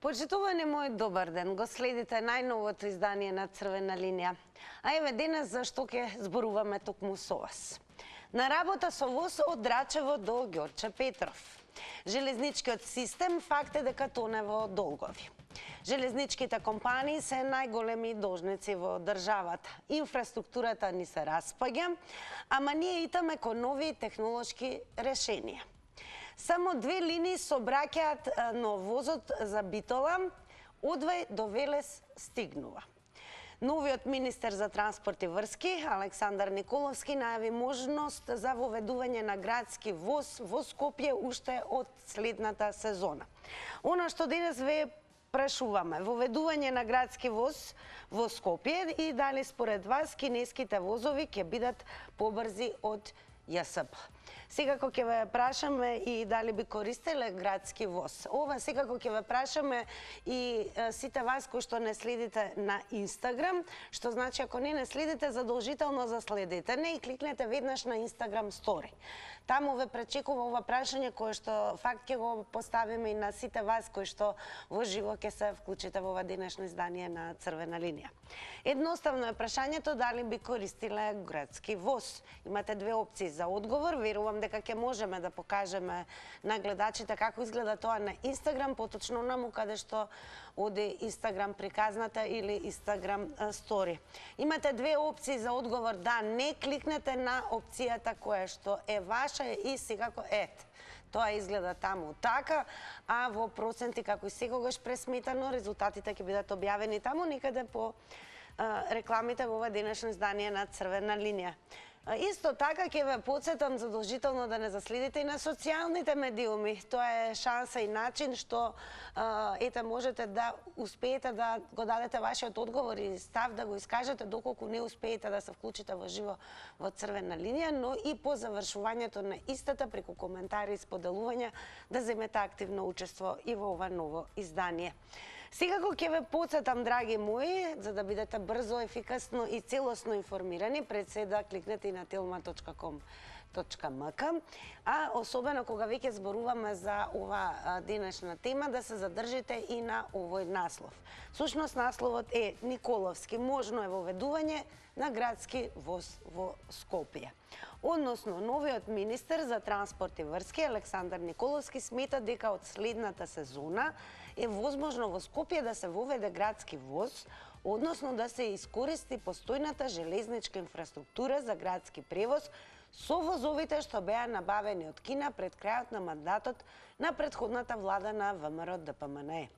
Почитувани мој, добар ден. Го следите најновото издание на Црвена линија. А еве денес зашто ќе зборуваме токму со вас. На работа со воз од Драчево до Ѓорче Петров. Железничкиот систем факт е дека тоне во долгови. Железничките компании се најголеми должници во државата. Инфраструктурата ни се распаѓа, ама ние итаме кон нови технолошки решенија. Само 2 линии сообраќаат, но возот за Битола одвај до Велес стигнува. Новиот министер за транспорт и врски, Александар Николовски, најави можност за воведување на градски воз во Скопје уште од следната сезона. Она што денес ве прашуваме, воведување на градски воз во Скопје и дали според вас кинеските возови ќе бидат побрзи од ЈСП. Секако ќе ве прашаме и дали би користеле градски воз. Ова секако ќе ве прашаме и сите вас кои што не следите на Инстаграм, што значи ако не следите, задолжително заследете не и кликнете веднаш на Инстаграм стори. Таму ве пречекува ова прашање кое што факт ќе го поставиме и на сите вас кои што во живо ќе се вклучите во ова денешно издание на Црвена линија. Едноставно е прашањето дали би користиле градски воз. Имате две опции за одговор. Верувам дека ќе можеме да покажеме на гледачите како изгледа тоа на Инстаграм, поточно наму каде што оди Инстаграм приказната или Инстаграм стори. Имате две опции за одговор да, не кликнете на опцијата која што е ваша и секако тоа изгледа таму така, а во проценти како и секогаш пресметано резултатите ќе бидат објавени таму некаде по рекламите во ова денешно издание на Црвена линија. Исто така ќе ве потсетам задолжително да не заследите и на социјалните медиуми. Тоа е шанса и начин што можете да успеете да го дадете вашиот одговор и став да го искажете доколку не успеете да се вклучите во живо во Црвена линија, но и по завршувањето на истата преку коментари и споделувања да земете активно учество и во ова ново издание. Секако ќе ве потсетам, драги мои, за да бидете брзо, ефикасно и целосно информирани, пред се да кликнете и на telma.com.mk, а особено кога веќе зборуваме за ова денешна тема, да се задржите и на овој наслов. Сушност насловот е Николовски, можно е воведување на градски воз во Скопје. Односно, новиот министер за транспорт и врски Александар Николовски смета дека од следната сезона е возможно во Скопје да се воведе градски воз, односно да се искористи постојната железничка инфраструктура за градски превоз со возовите што беа набавени од Кина пред крајот на мандатот на претходната влада на ВМРО ДПМНЕ.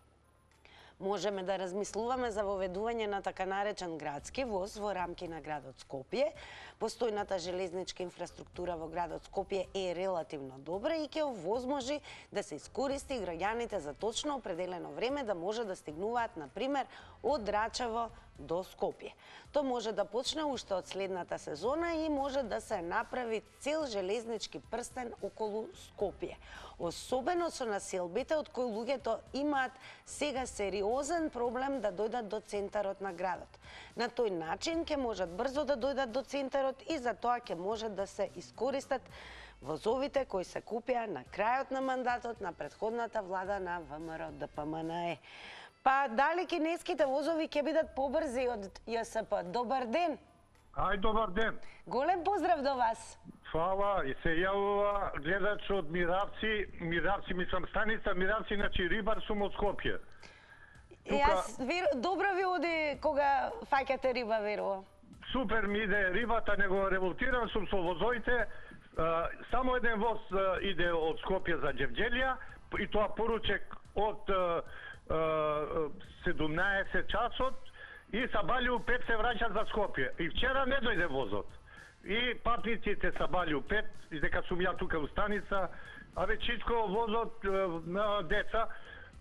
Можеме да размислуваме за воведување на така наречен градски воз во рамки на градот Скопје. Постојната железничка инфраструктура во градот Скопје е релативно добра и ќе овозможи да се искористи граѓаните за точно определено време да може да стигнуваат, на пример, од Драчево до Скопје. Тоа може да почне уште од следната сезона и може да се направи цел железнички прстен околу Скопје. Особено со населбите од кои луѓето имаат сега сериозен проблем да дојдат до центарот на градот. На тој начин ќе можат брзо да дојдат до центарот и за тоа ќе можат да се искористат возовите кои се купија на крајот на мандатот на претходната влада на ВМРО ДПМНЕ. Па дали кинеските возови ќе бидат побрзи од ЈСП? Добар ден! Добар ден! Голем поздрав до вас! Фала, и се јавува гледач од Миравци мислам станица Миравци, значи рибар сум од Скопје. Јас добро ви оди кога фаќате риба, верувам. Супер ми иде рибата, него револтиран сум со возовите. Само еден воз иде од Скопје за Ѓевѓелија и тоа поручек од 17 часот и сабали у 5 се враќат за Скопје. И вчера не дојде возот. И патниците сабали у 5, и дека сум ја тука у станица, а вечичко возот на деца,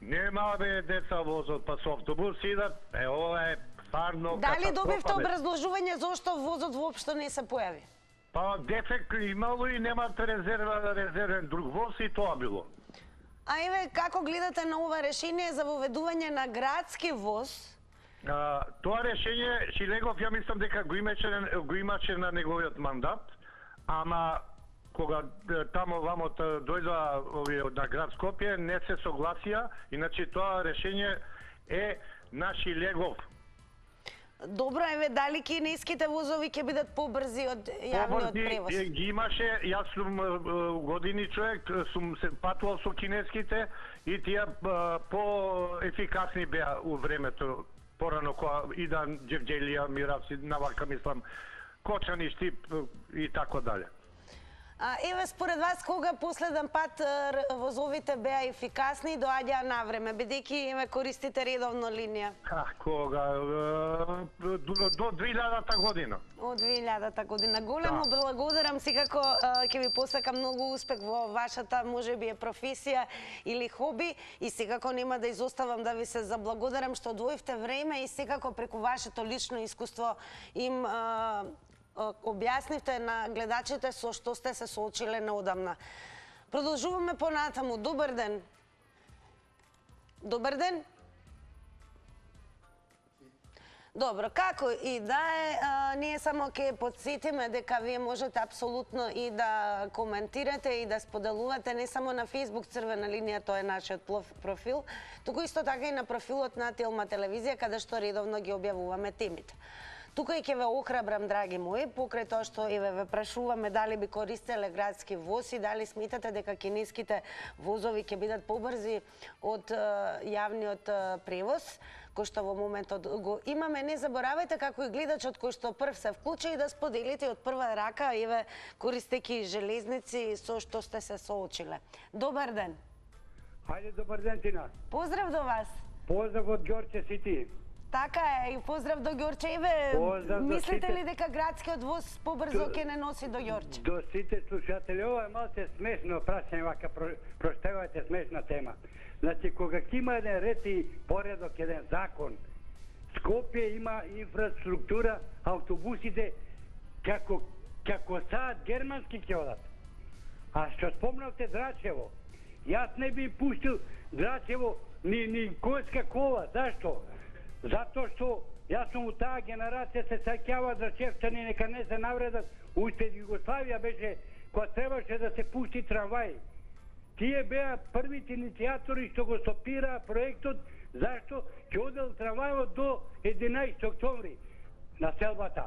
нема бе деца возот, па со автобус идат, ова е стварно катастрофа. Дали добивте образложување зошто возот воопшто не се појави? Па дефект имало и немат резервен друг воз и тоа било. А еве, како гледате на ова решение за воведување на градски воз? Тоа решение Шилегов ја мислам дека го имаше на неговиот мандат, ама кога тамо вамо дојдоа овие на град Скопје, не се согласија, иначе тоа решение е наши легов. Добро, еве, дали кинеските возови ќе бидат побрзи од јавниот превоз? Ги имаше, јас сум години човек, сум се патувал со кинеските и тие по-ефикасни беа у времето, порано кога Идан Џевџелија, Миравси, навака мислам, Кочани, Штип и така дале. Еве, според вас, кога последен пат возовите беа ефикасни и доаѓаа на време, бидејќи еве користите редовно линија? Кога? До 2000-та година. Од 2000-та година. Големо благодарам, секако ќе ви посакам многу успех во вашата, можеби е професија или хоби, и секако нема да изоставам да ви се заблагодарам што одвоивте време и секако преку вашето лично искуство им објаснивте на гледачите со што сте се соочиле неодамна. Продолжуваме понатаму. Добар ден. Добар ден. Добро, како и да е, ние само ќе подсетиме дека вие можете апсолутно и да коментирате и да споделувате не само на Facebook Црвена линија, тоа е нашиот профил, туку исто така и на профилот на Телма телевизија, каде што редовно ги објавуваме темите. Тука и ќе ве охрабрам, драги мои, покрај тоа што еве ве прашуваме дали би користеле градски воз и дали сметате дека кинеските возови ќе бидат побрзи од јавниот превоз, кој што во моментот го имаме. Не заборавајте, како и гледачот кој што прв се вклучи, и да споделите од прва рака, еве, користејќи железници, со што сте се соочиле. Добар ден. Хајде, добар ден, Тина. Поздрав до вас. Поздрав од Ѓорче си ти. Така е, и поздрав до Ѓорче. Еве, мислите ли дека градскиот воз побрзо ќе не носи до Ѓорче? До сите слушатели, ова е малце смешно прашање, вака проштевајте смешна тема. Значи, кога ќе има еден ред и поредок, еден закон, Скопје има инфраструктура, автобусите како саат германски ќе одат. А што спомнавте Драчево, јас не би пуштил Драчево ни којска кола. Зашто? Затоа што јас сум у таа генерација, се сеќава Драчевчани нека не се навредат. Уште Југославија беше кога требаше да се пусти трамвај. Тие беа првите иницијатори што го стопираа проектот, зашто ќе одел трамвајот до 11 октомври на селбата.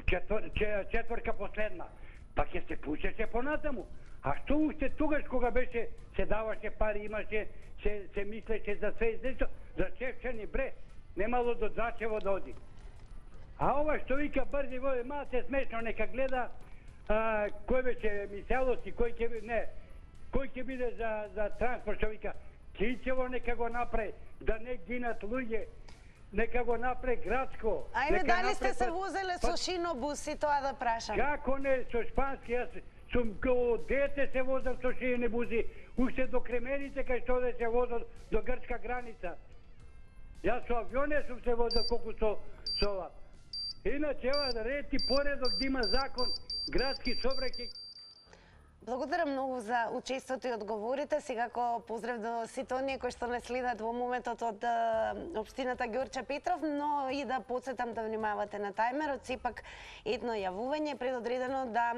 Четврка последна. Па ќе се пушеше понатаму. А што уште тогаш кога беше, се даваше пари, имаше, се мислеше за све нешто, Драчевчани бре, немало до Драчево да оди. А ова што вика брзи води, малце смешно, нека гледа кој беше Миселоси, кој ќе биде за транспорт, што вика Кичево нека го направи, да не гинат луѓе, нека го направи градско. Ајде, дали сте се возеле со шинобуси, тоа да прашам? Како не, со шпански, јас сум од дете се возам со шинобуси, уште до Кремените кај што да се возам до грчка граница. Јас со авионе сум се возил колку со ова. Иначе ова ред и поредок да има закон, градски сообраќај. Благодарам многу за учеството и одговорите. Секако поздрав до сите оние кои што не следат во моментот од општината Ѓорче Петров, но и да подсетам да внимавате на тајмерот. Сепак едно јавување предодредено да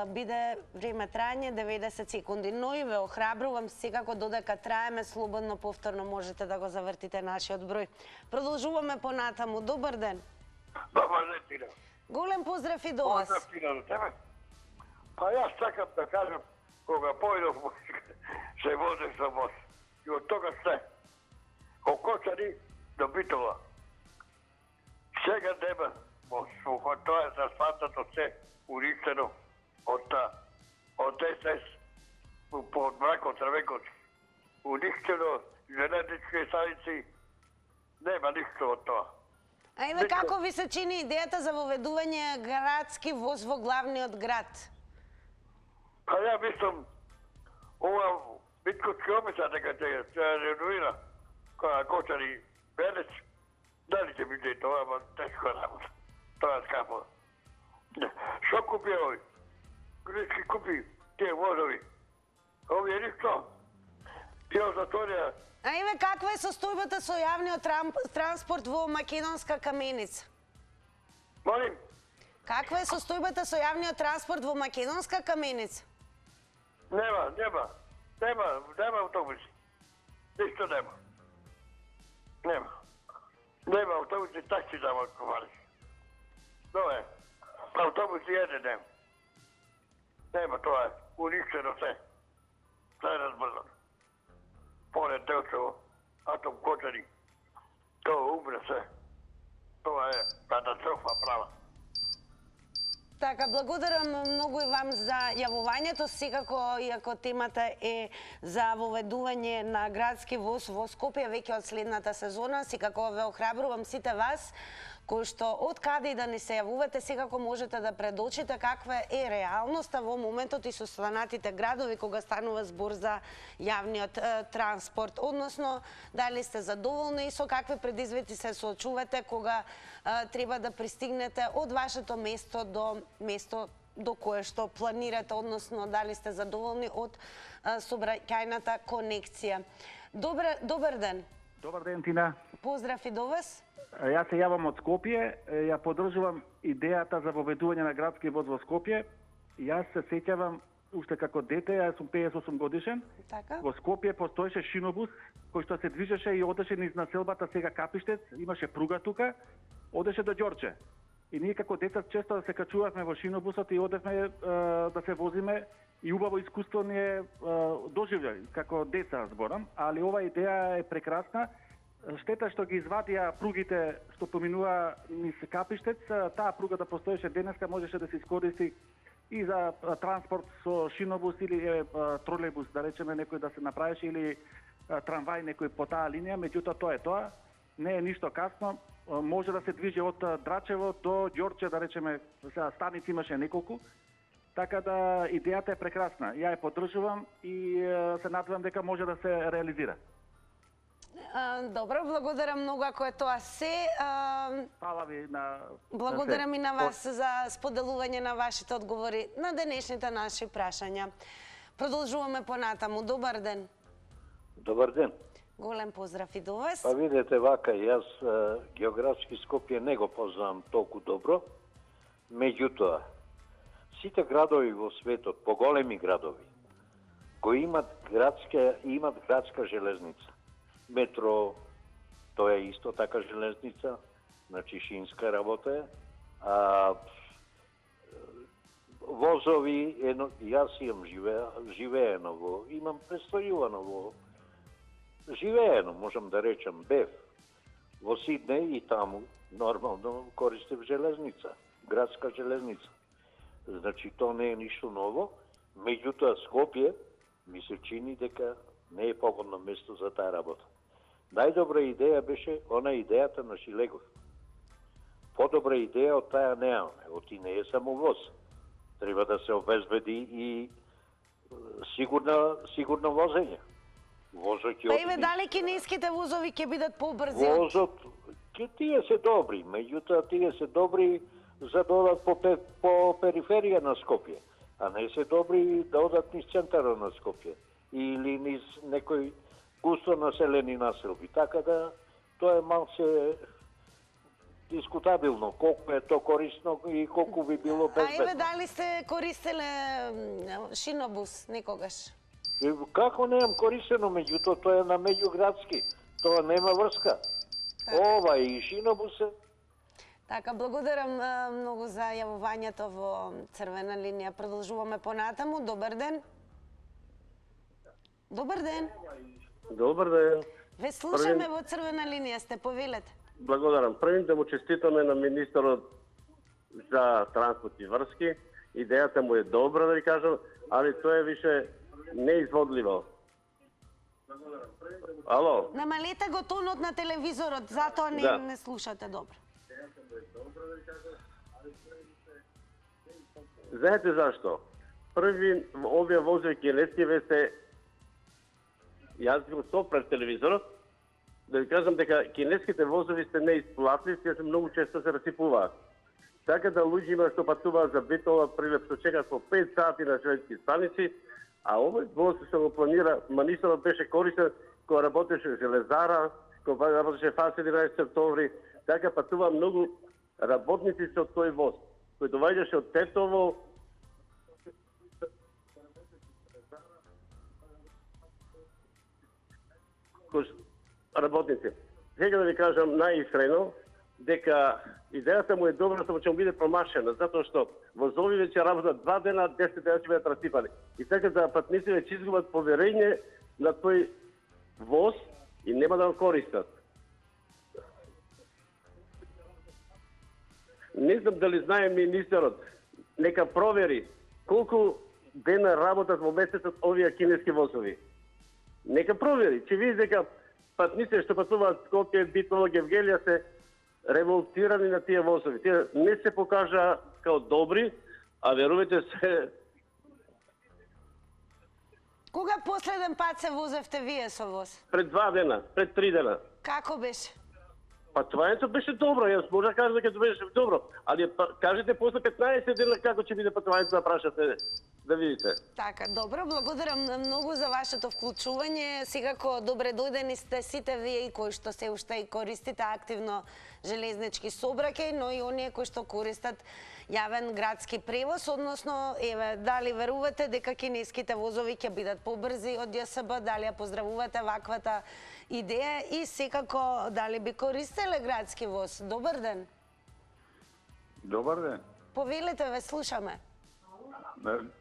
биде време трајање 90 секунди. Но и ве охрабрувам, секако додека траеме, слободно повторно можете да го завртите нашиот број. Продолжуваме понатаму. Добар ден. Добар ден, Тина. Голем поздрав и до вас. Поздрав, Тина, до тебе. Па јас сакам да кажам, кога појдов се возех со воз. И од тога се. Од Кочани до Битола. Сега нема воз. Тоа е за асфалтото се уништено од СС под мракот Црвекот. Уништено железнички станици. Нема ништо од тоа. А еве како ви се чини идејата за воведување градски воз во главниот град? Па ја мислам, ова Митковски обеца дека ќе реновира која Кочани Белец. Дали ќе биде тоа, ама тешко работа. Тоа е скапо. Шо купи овој? Гречки купи тие возови. Овие ништо. Тие затворија. А еве каква е состојбата со јавниот транспорт во Македонска Каменица? Молим? Каква е состојбата со јавниот транспорт во Македонска Каменица? Нема автобуси. Ништо нема. Нема автобуси, такси дава ковариш. Тоа е. Автобуси нема. Нема, тоа е. Уништено се. Се разбрзано. Поред Делчево, Атом Кочани. Тоа умре се. Тоа е катастрофа права. Така, благодарам многу и вам за јавувањето. Секако, иако темата е за воведување на градски воз во Скопје веќе од следната сезона, секако ве охрабрувам сите вас кои што од каде и да не се јавувате, секако можете да предочите каква е реалноста во моментот и со останатите градови кога станува збор за јавниот транспорт. Односно, дали сте задоволни и со какви предизвици се соочувате кога треба да пристигнете од вашето место до место до кое што планирате, односно дали сте задоволни од сообраќајната конекција. Добар ден. Добар ден, Тина. Поздрав и до вас. Јас се јавам од Скопје, ја поддржувам идејата за воведување на градски воз во Скопје. Јас се сеќавам уште како дете, јас сум 58 годишен. Така? Во Скопје постоеше шинобус кој што се движеше и одеше низ населбата сега Капиштец, имаше пруга тука, одеше до Ѓорче. И ние како деца често се качувавме во шинобусот и одевме да се возиме и убаво искуство ни е доживљај како деца зборам, али ова идеја е прекрасна. Штета што ги извадија пругите што поминува низ Капиштец, таа пруга да постоеше денеска можеше да се искористи и за транспорт со шинобус или тролејбус, да речеме некој да се направеше, или трамвај некој по таа линија, меѓутоа тоа е тоа. Не е ништо касно, може да се движи од Драчево до Ѓорче, да речеме, станици имаше неколку. Така да идејата е прекрасна. Ја ја поддржувам и се надевам дека може да се реализира. Добро, благодарам многу ако е тоа се. Фала ви на... Благодарам и на вас за споделување на вашите одговори на денешните наши прашања. Продолжуваме понатаму. Добар ден. Добар ден. Голем поздрав и до вас. Па видете вака, јас географски Скопје не го познавам толку добро, меѓутоа, сите градови во светот, поголеми градови, кои имат градска железница, метро, тоа е исто така железница, значи шинска работа е, возови, јас имам живеено во, имам престојувано во, живеено, можам да речам, бев во Сиднеј и таму нормално користев железница, градска железница. Значи, тоа не е ништо ново, меѓутоа Скопје ми се чини дека не е погодно место за таа работа. Најдобра идеја беше она идејата на Шилегов. По-добра идеја од таа неамаме, оти не е само воз. Треба да се обезбеди и сигурно возење. Возот ќе Па еве дали кинеските возови ќе бидат побрзи? Возот, тие се добри, меѓутоа тие се добри за да одат по периферија на Скопје, а не се добри да одат низ центарот на Скопје или низ некој густо населени населби. Така да тоа е малце дискутабилно колку е тоа корисно и колку би било безбедно. А еве дали сте користеле шинобус некогаш? Како немам користено, меѓутоа тоа е на меѓуградски, тоа нема врска. Ова и шинобусе. Така, благодарам многу за јавувањето во Црвена линија. Продолжуваме понатаму. Добар ден. Добар ден. Добар ден. Ве слушаме во Црвена линија, сте повелете. Благодарам. Првим да му честитаме на министерот за транспорт и врски. Идејата му е добра, да ви кажам, али тоа е више неизводливо. Ало? Намалете го тонот на телевизорот, затоа не слушате добро. Знаете зашто? Први овие возови кинескиве се... Јас бил со пред телевизорот, да ви кажам дека кинеските возови се неисплатливи, се многу често се расипуваат. Така да луѓима што патуваат за Битола, прилеп што чекаат по 5 сати на железниски станици, а овој воз што го планира, министерот беше користен кога работеше железара, кога работеше ФАС 11 октомври, така патува многу работници со тој воз. кој доаѓаше од Тетово, работници. Сега да ви кажам најискрено дека идејата му е добра, само ќе му биде промашена, затоа што возови веќе работат 2 дена, 10 дена ќе бидат расипани. И така да патници веќе изгубат поверење на тој воз и нема да го користат. Не знам дали знае министерот, нека провери колку дена работат во месецот овие кинески возови. Нека провери, ќе види дека патници што патуваат Скопје, Битово, Гевгелија се револтирани на тие возови. Тие не се покажа као добри, а верувате се... Кога последен пат се возевте вие со воз? Пред 2 дена, пред 3 дена. Како беше? Патувањето беше добро, јас може да кажам дека беше добро, али кажете после 15 дена како ќе биде патувањето, да прашате, да видите. Така, добро, благодарам многу за вашето вклучување. Секако добре дојдени сте сите вие и кои што се уште и користите активно железнички сообраќај, но и оние кои што користат јавен градски превоз, односно, еве, дали верувате дека кинеските возови ќе бидат побрзи од ЈСБ, дали ја поздравувате ваквата идеја и секако дали би користеле градски воз? Добар ден. Добар ден. Повелете, ве слушаме.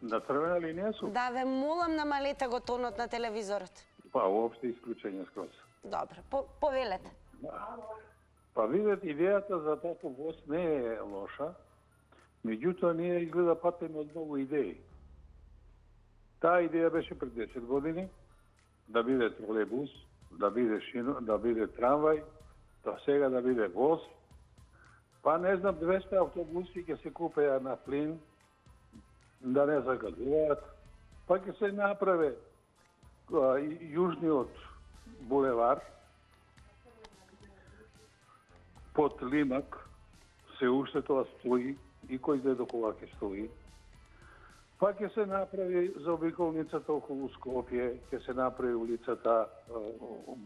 На црвена линија су? Да, ве молам, намалете го тонот на телевизорот. Па, уопште исклучење скроз. Добро, повелете. Па видете, идејата за таков воз не е лоша, меѓутоа ние изгледа патиме од многу идеи. Таа идеја беше пред 10 години, да биде тролейбус, да биде да биде трамвај, да сега да биде воз. Па не знам, 200 автобуси ќе се купеа на плин, да не загадуваат, па ќе се направи јужниот булевар под Лимак, се уште тоа стои и кој знае до кога ќе стои. Па ќе се направи заобиколницата околу Скопје, ќе се направи улицата,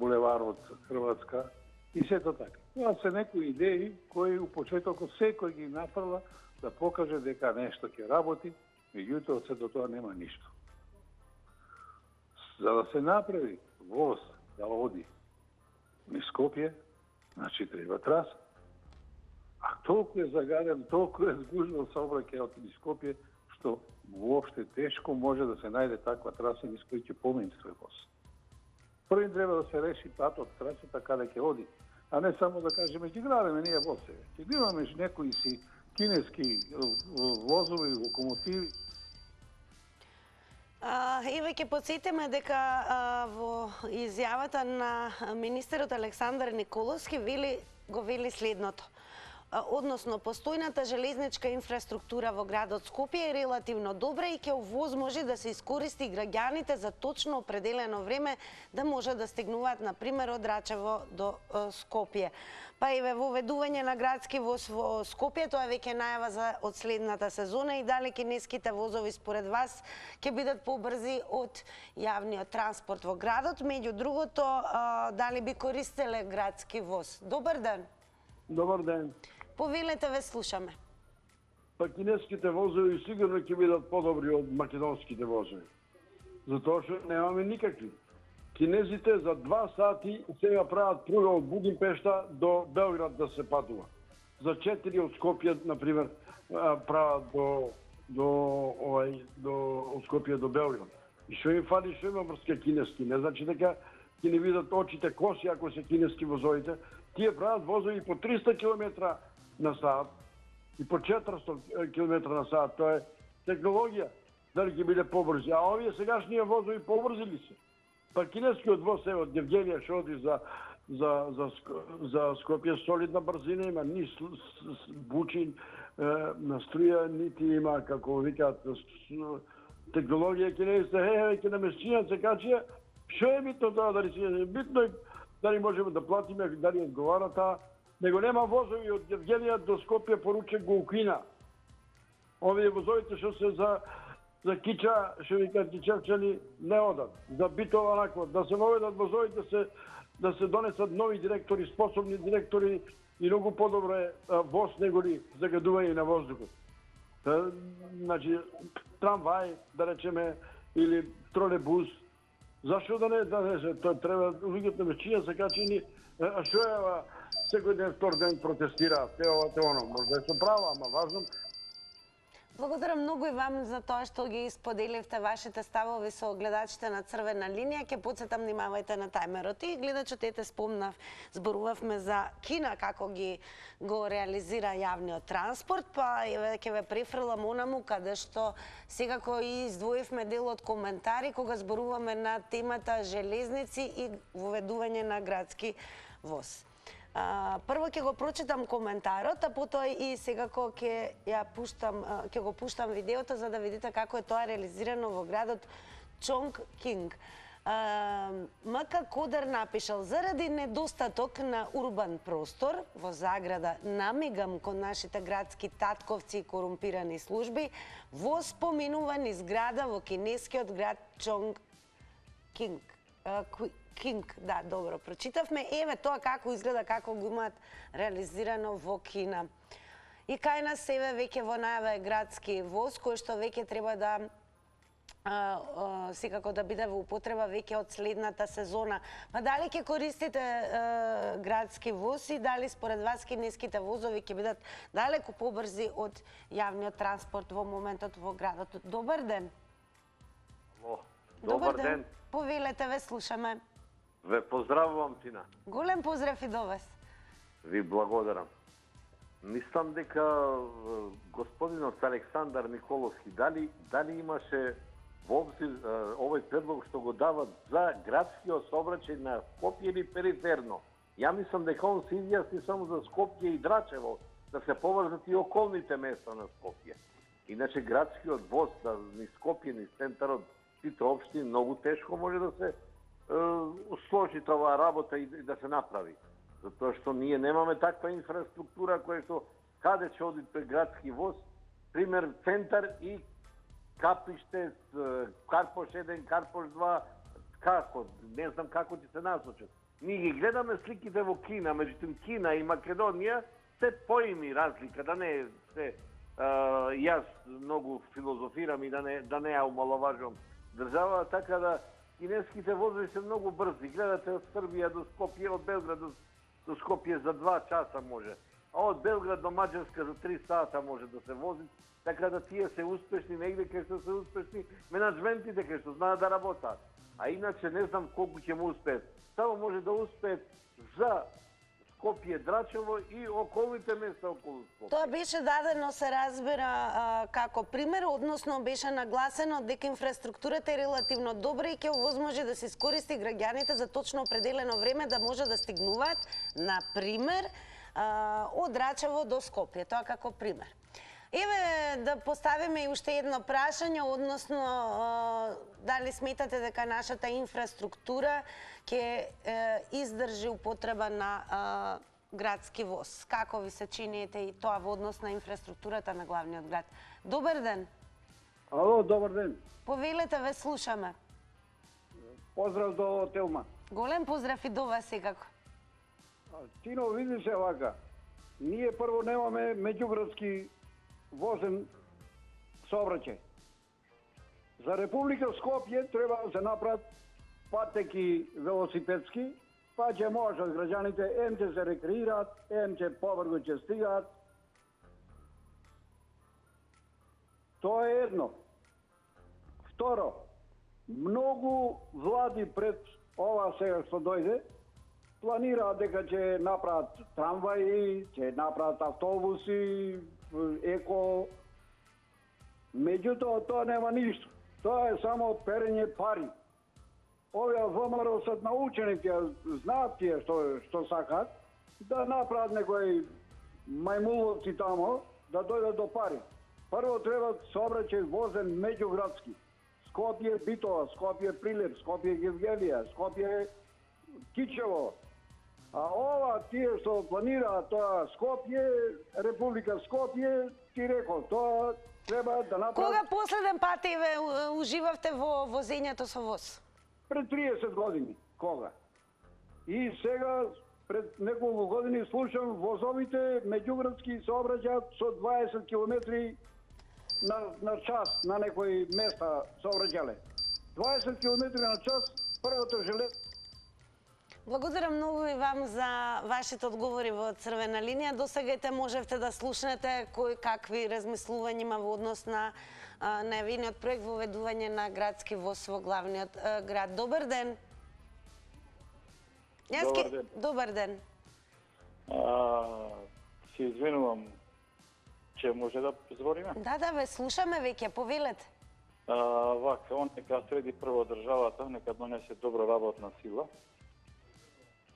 булеварот Хрватска и сето така. Тоа се некои идеи кои у почетокот секој ги направила да покаже дека нешто ќе работи, меѓутоа се до тоа нема ништо. За да се направи воз да оди низ Скопје, значи треба траса. А толку е загаден, толку е згужен сообраќајот низ Скопје, што воопште тешко може да се најде таква траса низ која ќе помине тој воз. Први треба да се реши патот, трасата каде ќе оди, а не само да кажеме ќе градиме ние воз сега. Ќе имаме некои си кинески возови, локомотиви. Еве ќе потсетиме дека во изјавата на министерот Александар Николовски го вели следното. Односно, постојната железничка инфраструктура во градот Скопје е релативно добра и ќе овозможи да се искористи граѓаните за точно определено време да може да стигнуваат, например, од Рачево до Скопје. Па еве воведување на градски воз во Скопје, тоа веќе најава за од следната сезона и дали кинеските возови според вас ќе бидат побрзи од јавниот транспорт во градот, меѓу другото, дали би користеле градски воз? Добар ден. Добар ден. Повелете, ве слушаме. Па кинеските возови сигурно ќе бидат подобри од македонските возови. Затоа што немаме никакви. Кинезите за 2 сати сега прават пруга од Будимпешта до Белград да се патува. За 4 од Скопје, например, прават од Скопје до Белград. И што им фали, што има врска кинески. Не значи дека ќе не видат очите коси ако се кинески возовите. Тие прават возови по 300 км на саат и по 400 км на саат. Тоа е технологија. Дали ќе биде побрзи. А овие сегашнија возови побрзи ли се? Па кинескиот воз е од Евгенија што оди за Скопје солидна брзина има, ни бучин на струја, нити има, како викаат, технологија кинесите, ќе наместинат се качија. Што е битно тоа, дали се битно е дали можеме да платиме, дали одговара таа, него нема возови од Евгенија до Скопје поручен Голкина. Овие возовите што се за кича, што викаат кичевчани, не одат. За Битола накво, да се воведат возовите, да се донесат нови директори, способни директори и многу подобро е воз него ли загадување на воздухот. Значи, трамвај, да речеме, или тролебус. Зашо да не тоа треба луѓето веќе се качени, а што е ова секој ден втор ден протестираат, те ова те оно, можда е со право, ама важно. Благодарам многу и вам за тоа што ги споделивте вашите ставови со гледачите на Црвена линија. Ќе потсетам, внимавајте на тајмерот. И гледачот, ете, спомнав, зборувавме за Кина, како го реализира јавниот транспорт, па ќе ве префрлам онаму каде што секако и издвоивме дел од коментари кога зборуваме на темата железници и воведување на градски воз. Прво ќе го прочитам коментарот, а потоа и секако ќе го пуштам видеото за да видите како е тоа реализирано во градот Чонгкинг. МК Кодер напишал: заради недостаток на урбан простор во заграда намигам кон нашите градски татковци и корумпирани служби, воз поминува низ града во кинескиот град Чонгкинг. Да, добро, прочитавме. Еве тоа како изгледа, како го имаат реализирано во Кина. И кај нас еве веќе во најава е градски воз, кој што веќе треба да секако да биде во употреба веќе од следната сезона. Па дали ќе користите градски воз и дали според вас кинеските возови ќе бидат далеку побрзи од јавниот транспорт во моментот во градот? Добар ден. Добар ден. Повелете, ве слушаме. Ве поздравувам, Тина. Голем поздрав и до вас. Ви благодарам. Мислам дека господинот Александар Николовски дали имаше во обзир овој предлог што го дават за градскиот сообраќај на Скопје или периферно. Ја мислам дека он се изјасни само за Скопје и Драчево, да се поврзат и околните места на Скопје. Иначе градскиот воз низ Скопје, низ центарот, сите општини многу тешко може да се сложи тоа работа и да се направи. Затоа што ние немаме таква инфраструктура која што каде ќе оди тој градски воз, пример центар и Капиште, Карпош 1, Карпош 2, како, не знам како ќе се насочат. Ние ги гледаме сликите во Кина, меѓутоа Кина и Македонија се поими разлика, да не се јас многу филозофирам и да не ја омаловажувам држава, така да кинеските возови се многу брзи. Гледате од Србија до Скопје, од Белград до Скопје за 2 часа може. А од Белград до Маđарска за 3 сата може да се вози. Така да тие се успешни негде кај што се успешни менаџментите кај што знаат да работат. А иначе не знам колку ќе му успеат. Само може да успеат за Скопје, Драчево и околните места околу Скопје. Тоа беше дадено, се разбира, како пример, односно беше нагласено дека инфраструктурата е релативно добра и ќе овозможи да се искористи граѓаните за точно определено време да може да стигнуваат, на пример, од Драчево до Скопје. Тоа како пример. Еве да поставиме и уште едно прашање, односно дали сметате дека нашата инфраструктура ќе издржи употреба на градски воз? Како ви се чините и тоа во однос на инфраструктурата на главниот град? Добар ден. Ало, добар ден. Повелете, ве слушаме. Поздрав до Телма. Голем поздрав и до вас секако. Тино, види се вака. Ние прво немаме меѓуградски возен сообраќај. За Република Скопје треба да се направат патеки велосипедски, па ќе можат граѓаните ем ќе се рекреираат, ем ќе поврго ќе стигаат. Тоа е едно. Второ, многу влади пред ова сега што дојде, планираат дека ќе направат трамваи, ќе направат автобуси, еко. Меѓутоа, тоа нема ништо. Тоа е само перење пари. Овие ВМРО се научени, знаат тие што сакаат, да направат некои мајмуловци тамо, да дојдат до пари. Прво треба сообраќај возен меѓуградски. Скопје Битола, Скопје Прилеп, Скопје Гевгелија, Скопје Кичево. А ова тие што планираат тоа Скопје, Република Скопје, ти рекол, тоа треба да направат... Кога последен пат еве уживавте во возењето со воз? Пред 30 години. Кога? И сега, пред неколку години, слушам возовите меѓуградски сообраќајат со 20 километри на час на некои места сообраќале. 20 км на час, првото железо. Благодарам многу и вам за вашите одговори во Црвена линија. До сега можевте да слушнете кои какви размислувања има во однос на најавениот проект во воведување на градски воз во главниот град. Добар ден. Добар ден. Добар ден. Се извинувам, че може да збориме? Да, ве слушаме веќе, повелете. Вака, он нека среди прво државата, нека донесе добра работна сила,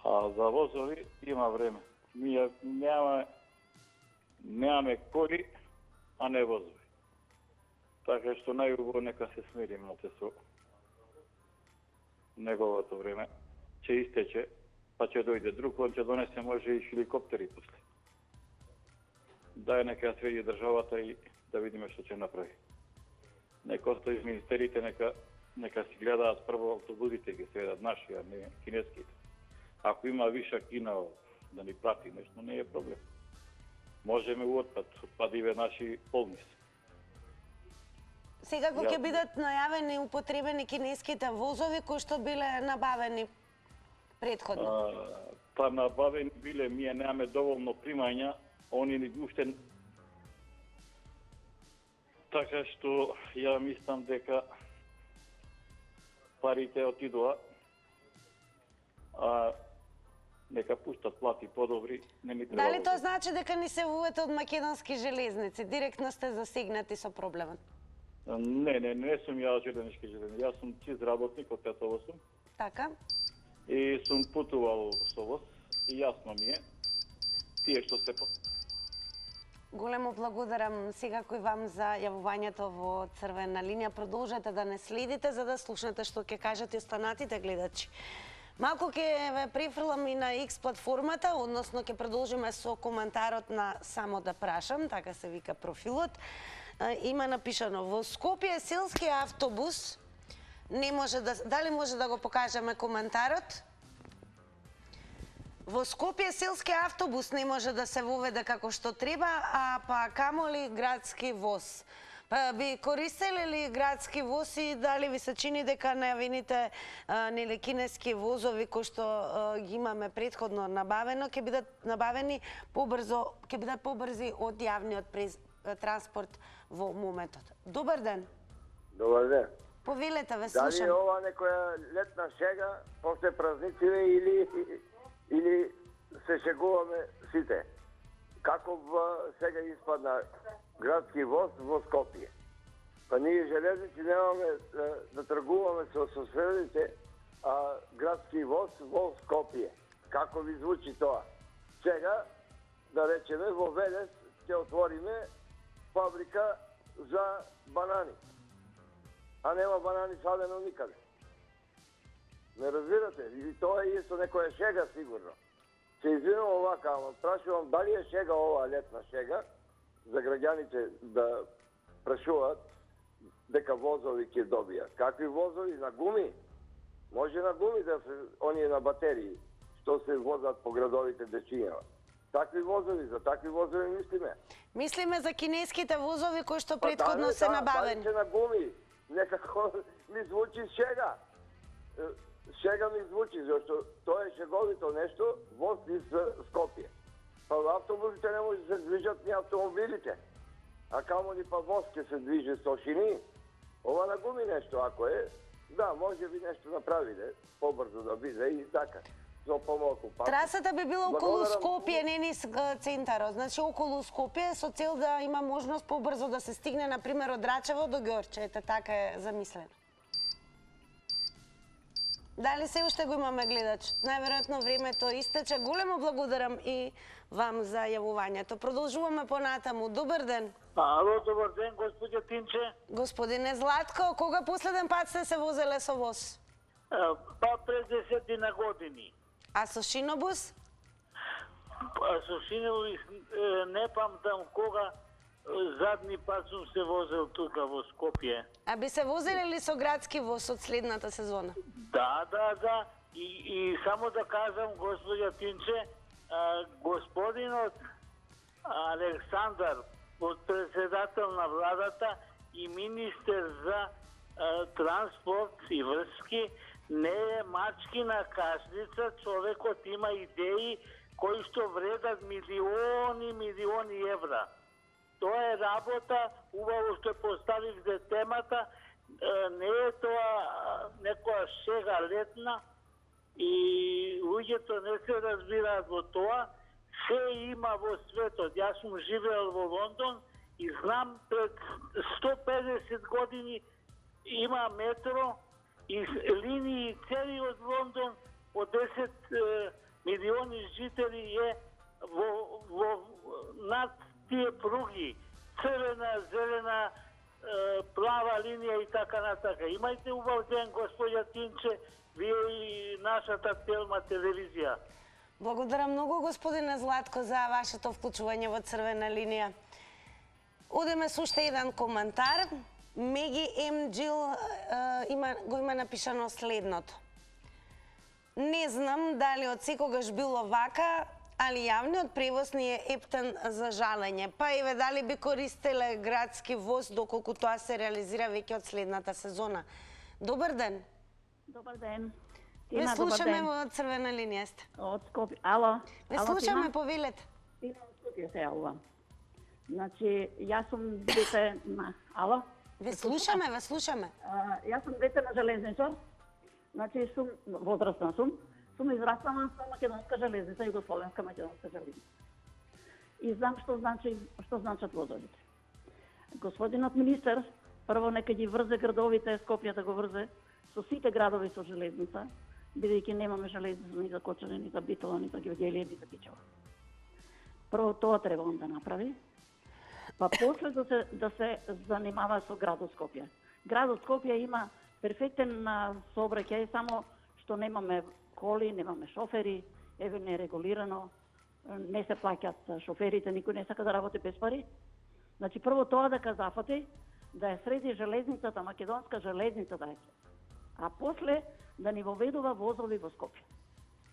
а за возови има време. Ние немаме коли, а не возови. Така што најубаво нека се смириме со неговото време. Че истече, па ќе дојде друг, он ќе донесе може и хеликоптери после. Дај нека среди државата и да видиме што ќе направи. Нека остави министерите, нека си гледаат прво автобусите, ги сведат наши, а не кинеските. Ако има виша Кина да ни прати нешто, не е проблем. Можеме у отпадиве наши полни се. Сега кога ќе бидат најавени употребени кинеските возови кои што биле набавени претходно? Па набавени биле, ние немаме доволно примања, они ни уште. Така што ја мислам дека парите отидоа, а нека пуштат плати подобри, не ми треба. Дали тоа значи дека ни се вувате од македонски железници? Директно сте засегнати со проблемот? Не сум ја од железнички железници. Јас сум чист работник, од Тетово сум. Така. И сум путувал со воз и јасно ми е тие што се. Големо благодарам секако и вам за јавувањето во Црвена линија. Продолжете да не следите за да слушнете што ќе кажат и останатите гледачи. Малку ќе ве префрлам и на X платформата, односно ќе продолжиме со коментарот на Само да прашам, така се вика профилот. Има напишано: во Скопје селски автобус не може да... Дали може да го покажеме коментарот? Во Скопје селски автобус не може да се воведе како што треба, а па камоли градски воз. Па би користеле ли градски воз и дали ви се чини дека најавените нели кинески возови кои што ги имаме претходно набавено ќе бидат набавени побрзо, ќе бидат побрзи од јавниот транспорт во моментот? Добар ден. Добар ден. Повелете, ве Дали слушам. е ова некоја летна шега после празниците или се шегуваме сите? Како сега испадна градски воз во Скопје? Па ние железници немаме да тргуваме со соседите, а градски воз во Скопје. Како ви звучи тоа? Сега, да речеме, во Велес ќе отвориме фабрика за банани. А нема банани садено никаде. Не разбирате? И тоа е со некоја шега сигурно. Се извинувам овака, ама прашувам дали е шега ова летна шега за граѓаните да прашуваат дека возови ќе добијат. Какви возови? На гуми? Може на гуми да се, оние на батерии, што се возат по градовите дечињава. Такви возови, за такви возови мислиме. Мислиме за кинеските возови кои што претходно се набавени. Па да, на гуми. Некако ми звучи шега. Шега ми звучи, зашто тоа е шеговито нешто, воз из Скопје. Па автобусите не може да се движат ни автомобилите. А камо ли па воз ќе се движи со шини. Ова на гуми нешто, ако е, да, може би нешто направиле, побрзо да биде и така. Со помалку пат. Трасата би била околу Скопје, не низ центарот. Значи околу Скопје со цел да има можност побрзо да се стигне, на пример, од Рачево до Ѓорче. Ете така е замислено. Дали се уште го имаме гледач? Најверојатно времето истече. Големо благодарам и вам за јавувањето. Продолжуваме понатаму. Добар ден. Ало, добар ден, господје Тинче. Господине Златко, кога последен пат сте се возеле со воз? Па пред 10 години. А со шинобус? Со шинобус не памтам кога задни пат сум се возел тука во Скопје. А би се возеле ли со градски воз од следната сезона? Да. И само да кажам, господја Тинче, господинот Александар од председател на владата и министер за транспорт и врски, не е мачкина кашница, човекот има идеи кои што вредат милиони евра. Тоа е работа, убаво што поставивте темата, не е тоа некоја шега летна и луѓето не се разбираат во тоа. Се има во светот. Јас сум живеел во Лондон и знам пред 150 години има метро и линии цели од Лондон по 10 милиони жители е во над тие пруги. Црвена, зелена, плава линија и така натака. Имајте убав ден, господја Тинче, вие и нашата Телма телевизија. Благодарам многу, господине Златко, за вашето вклучување во Црвена линија. Одеме со уште еден коментар. Меги М. Джил го има напишано следното. Не знам дали од секогаш било вака, али јавниот превоз ни е ептен за жалење. Па еве дали би користеле градски воз доколку тоа се реализира веќе од следната сезона. Добар ден. Добар ден. Ве слушаме во Црвена линија сте. Од Скопје. Ало. Ве слушаме, повелете. Тина од Скопје се јавувам. Значи, јас сум дете на... Ало? Ве слушаме, ве слушаме. Јас сум дете на железничар. Значи, сум возрастна сум израснала со македонска железница, југословенска македонска железница. И знам што значат возовите. Господинот министер, прво нека ги врзе градовите, Скопје да го врзе со сите градови со железница, бидејќи немаме железница ни за Кочани, ни за Битола, ни за Гевгелија, ни за Кичево. Прво тоа треба он да направи, па после да се занимава со градот Скопје. Градот Скопје има перфектен сообраќај, само што немаме коли, немаме шофери, еве не е регулирано, не се плаќат шоферите, никој не сака да работи без пари. Значи прво тоа да зафати, да ја среди железницата, македонска железница да е. А после да ни воведува возови во Скопје.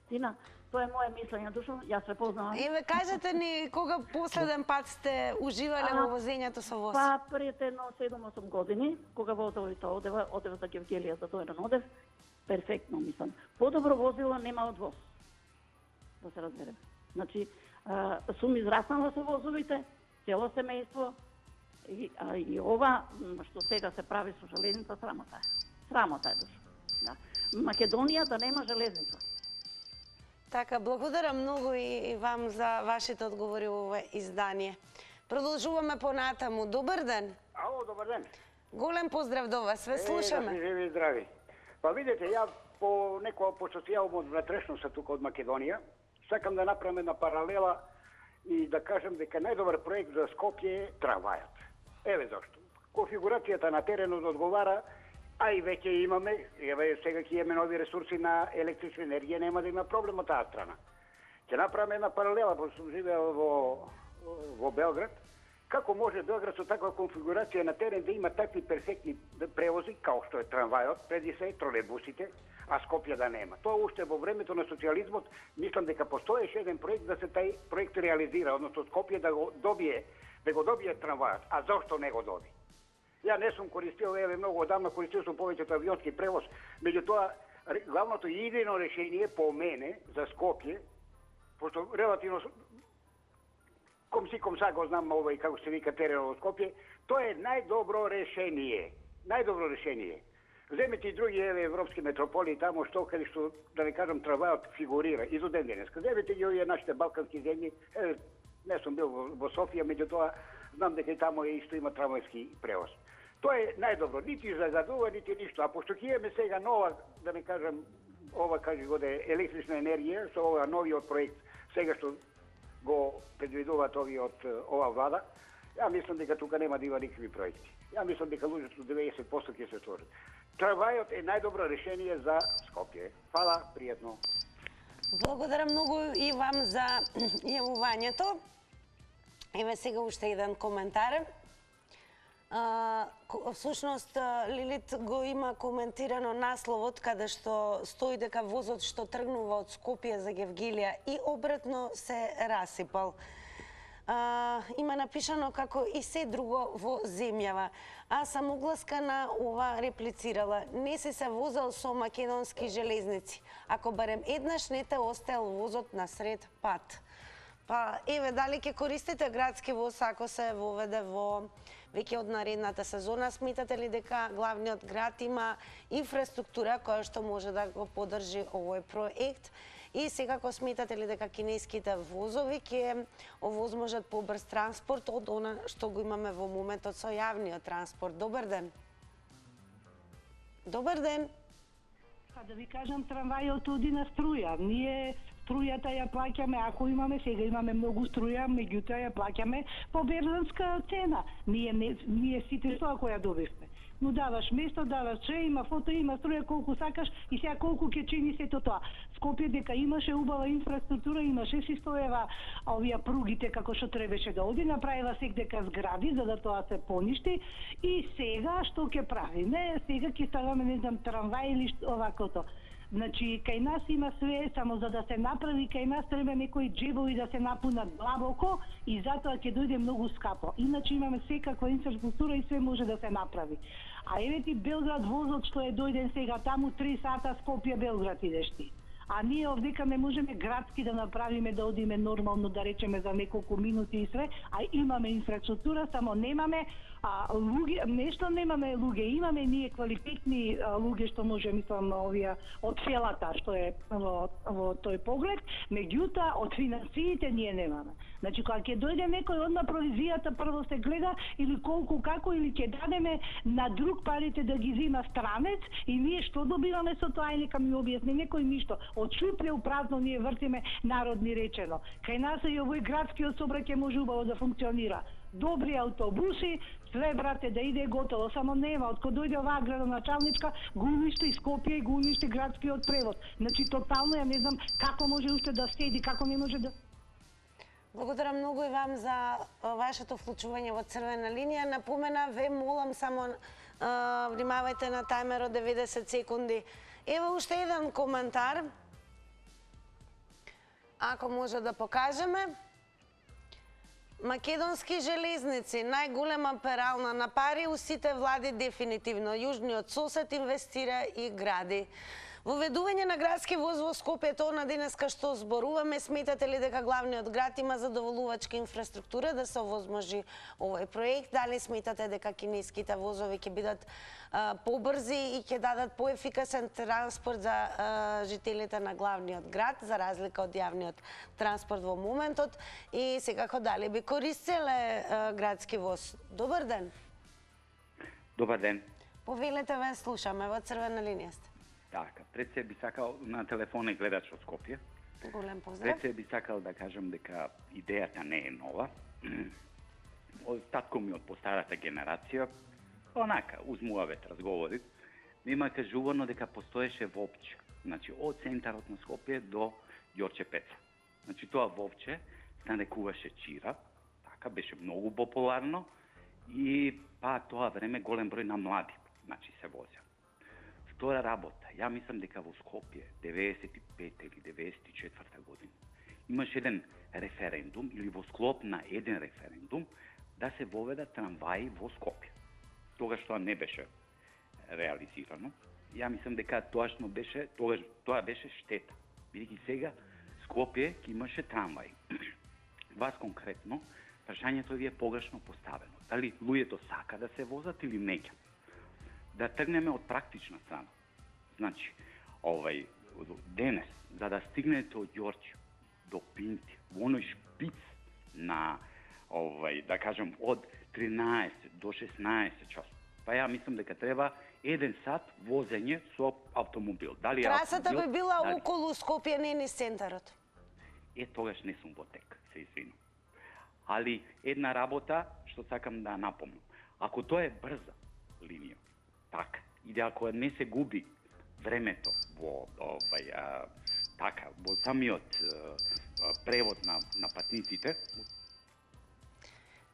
Тина, тоа е моје мислење, Душо, јас се познавам. Еве, кажете ни кога последен пат сте уживале во возењето со воз? Па пред едно 7-8 години, кога возовите одева за Гевгелија, за тој одев, перфектно мислам. Подобро возило нема од воз. Да се разбереме. Значи, сум израснала со возовите, цело семејство, и ова што сега се прави со железница, срамота е. Срамота е, Душо. Да. Македонија да нема железница. Така, благодарам многу и вам за вашите одговори во ова издание. Продолжуваме понатаму. Добар ден. Ало, добар ден. Голем поздрав до вас, ве слушаме. Живи и здрави. Па видите, ја по социјалом од внатрешноста тука од Македонија, сакам да направам една паралела и да кажам дека најдобар проект за Скопје е трамвајот. Еве зашто. Конфигурацијата на теренот одговара, а и веќе имаме, еве сега ќе имаме нови ресурси на електрична енергија, нема да има проблем од таа страна. Ќе направам една паралела, пошто сум живеел во Белград, како може Белград со таква конфигурација на терен да има такви перфектни превози, као што е трамвајот, преди се тролейбусите, а Скопје да нема. Тоа уште во времето на социјализмот, мислам дека постоеше еден проект да се тај проект реализира, односно Скопје да го добие трамвајот, а зошто не го доби? Ја не сум користил, еве многу одамна користил сум повеќето авионски превоз, меѓутоа главното и идејно решение по мене за Скопје, пошто релативно комса го знам овој како се вика теренот во Скопје, тоа е најдобро решение. Најдобро решение. Земете и други европски метрополии тамо што каде што да не кажам трамвајот фигурира и до ден денеска. Земете ги овие нашите балкански земји, не сум бил во Софија, меѓутоа знам дека и тамо исто има трамвајски превоз. Тоа е најдобро, нити загадува, нити ништо. А пошто ќе имаме сега нова, да не кажам, ова кажи го да е електрична енергија, со ова новиот проект, сега што го предвидуваат овие од ова влада, ја мислам дека тука нема да има никакви проекти. Ја мислам дека луѓето 90% ќе се сложат. Трамвајот е најдобро решение за Скопје. Фала, пријатно. Благодарам многу и вам за јавувањето. Еве сега уште еден коментар. Всушност, Лилит го има коментирано насловот каде што стои дека возот што тргнува од Скопје за Гевгелија и обратно се расипал. има напишано како и се друго во земјава. Аз сам огласка на ова реплицирала. Не си се возел со македонски железници, ако барем еднаш не те остел возот на сред пат. Па, еве, дали ќе користите градски воз ако се воведе во веќе од наредната сезона? Сметате ли дека главниот град има инфраструктура која што може да го поддржи овој проект? И секако сметате ли дека кинеските возови ќе овозможат побрз транспорт од она што го имаме во моментот со јавниот транспорт? Добар ден. Добар ден. Да ви кажам, трамвајот оди на струја. Ние струјата ја плаќаме, ако имаме, сега имаме многу струја, меѓутоа ја плаќаме по берзанска цена. Ние сите што ако ја добивме. Но даваш место, даваш че, има фото, има струја колку сакаш и сега колку ќе чини сето тоа. Скопје дека имаше убава инфраструктура, имаше си стоева овие пругите како што требаше да оди, направила сек дека згради за да тоа се поништи и сега што ќе правиме? Сега ќе ставаме, не знам, трамвај или овакото. Значи, кај нас има све, само за да се направи, кај нас треба некои джебови да се напунат длабоко и затоа ќе дојде многу скапо. Иначе имаме секаква инфраструктура и све може да се направи. А еве ти Белград возот што е дојден сега таму 3 сата Скопје Белград идеш ти. А ние овдека не можеме градски да направиме да одиме нормално, да речеме за неколку минути и све, а имаме инфраструктура, само немаме луѓе, нешто немаме луѓе, имаме ние квалитетни луѓе што може, мислам, овие од селата што е во тој поглед, меѓутоа од финансиите ние немаме. Значи кога ќе дојде некој од провизијата прво се гледа или колку како или ќе дадеме на друг парите да ги зима странец и ние што добиваме со тоа, и нека ми објасни некој ништо. Од шупле у празно ние вртиме, народни речено. Кај нас и овој градскиот сообраќај може убаво да функционира. Добри автобуси, све, брате, да иде готово, само нема. Од кога дојде оваа градоначалничка, го уништи Скопје и го уништи градскиот превоз. Значи, тотално, ја не знам како може уште да седи, како не може да... Благодарам многу и вам за вашето вклучување во црвена линија. Напомена, ве молам само внимавајте на тајмерот 90 секунди. Ево уште еден коментар. Ако може да покажеме. Македонски железници, најголема перална на пари у сите влади дефинитивно. Јужниот сосед инвестира и гради. Воведување на градски воз во Скопје, тоа на денеска што зборуваме, сметате ли дека главниот град има задоволувачка инфраструктура да се овозможи овој проект? Дали сметате дека кинеските возови ќе бидат побрзи и ќе дадат поефикасен транспорт за жителите на главниот град, за разлика од јавниот транспорт во моментот? И секако дали би користеле градски воз? Добар ден. Добар ден. Повелете, ве слушаме, во црвена линија сте. Така, пред се би сакал на телефон е гледач од Скопје. Голем поздрав. Пред се би сакал да кажам дека идејата не е нова. Татко ми од постарата генерација, онака, узмуавет разговори, ми има кажувано дека постоеше вопче. Значи, од центарот на Скопје до Ѓорче Пеца. Значи, тоа вопче се нарекуваше Чира, така, беше многу популарно и па тоа време голем број на млади, значи, се возеа. Втора работа, ја мислам дека во Скопје 95 или 94 година имаше еден референдум или во склоп на еден референдум да се воведат трамваи во Скопје. Тогаш тоа не беше реализирано. Ја мислам дека тоа беше штета. Бидејќи сега Скопје ќе имаше трамваи. Вас конкретно, прашањето ви е погрешно поставено. Дали луѓето сака да се возат или не ќе? Да тргнеме од практична страна. Значи, денес, за да стигнете од Ѓорче до Пинти, во оној шпиц на, да кажем, од 13 до 16 часот. Па ја мислам дека треба 1 сат возење со автомобил. Дали трасата би била околу Скопје, не низ центарот? Тогаш не сум во тек, се извинам. Али една работа што сакам да напомнам. Ако тоа е брза линија, така, и да ако не се губи времето во во самиот превод на патниците.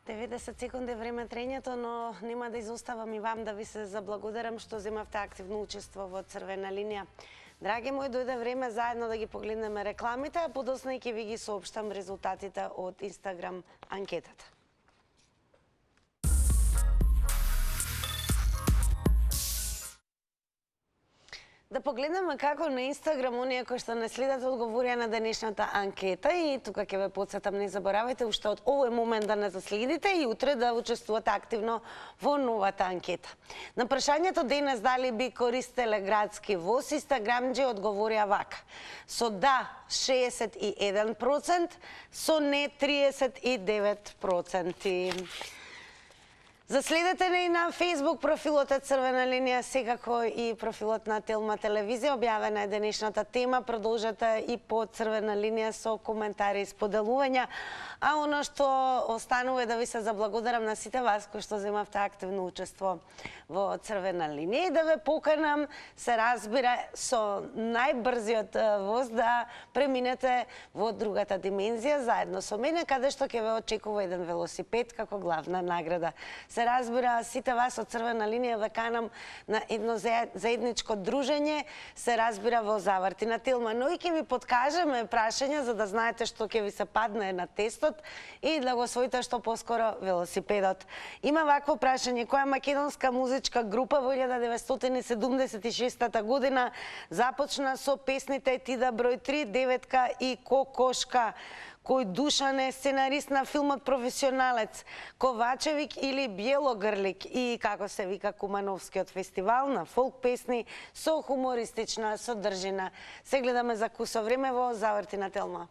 90 секунди време трењето, но нема да изоставам и вам да ви се заблагодарам што земавте активно учество во црвена линија. Драги мои, дојде време заедно да ги погледнеме рекламите, а подосна и ќе ви ги соопштам резултатите од Инстаграм анкетата. Да погледнеме како на Инстаграм оние кои што не следат одговорија на денешната анкета и тука ќе ве потсетам, не заборавајте уште од овој момент да не заследите и утре да учествувате активно во новата анкета. На прашањето денес дали би користеле градски воз, Инстаграмџи одговорија вака: со да 61%, со не 39%. Заследете не и на Facebook профилот е Црвена линија, секако и профилот на Телма телевизија. Објавена е денешната тема, продолжете и по Црвена линија со коментари и споделувања. А оно што останува е да ви се заблагодарам на сите вас кои што земавте активно учество во Црвена линија и да ве поканам, се разбира, со најбрзиот воз да преминете во другата димензија заедно со мене, каде што ќе ве очекува еден велосипед како главна награда. Се разбира, сите вас од Црвена линија ве канам на едно заедничко дружење, се разбира во Заврти на Телма, но и ќе ви подкажеме прашања за да знаете што ќе ви се падне на тестот и да го освоите што поскоро велосипедот. Има вакво прашање: која македонска музичка група во 1976 година започна со песните Ти да број 3, Деветка и Кокошка? Кој Душан е сценарист на филмот Професионалец, Ковачевик или Бјелогрлик? И како се вика Кумановскиот фестивал на фолк песни со хумористична содржина? Се гледаме за кусо време во Заврти на Телма.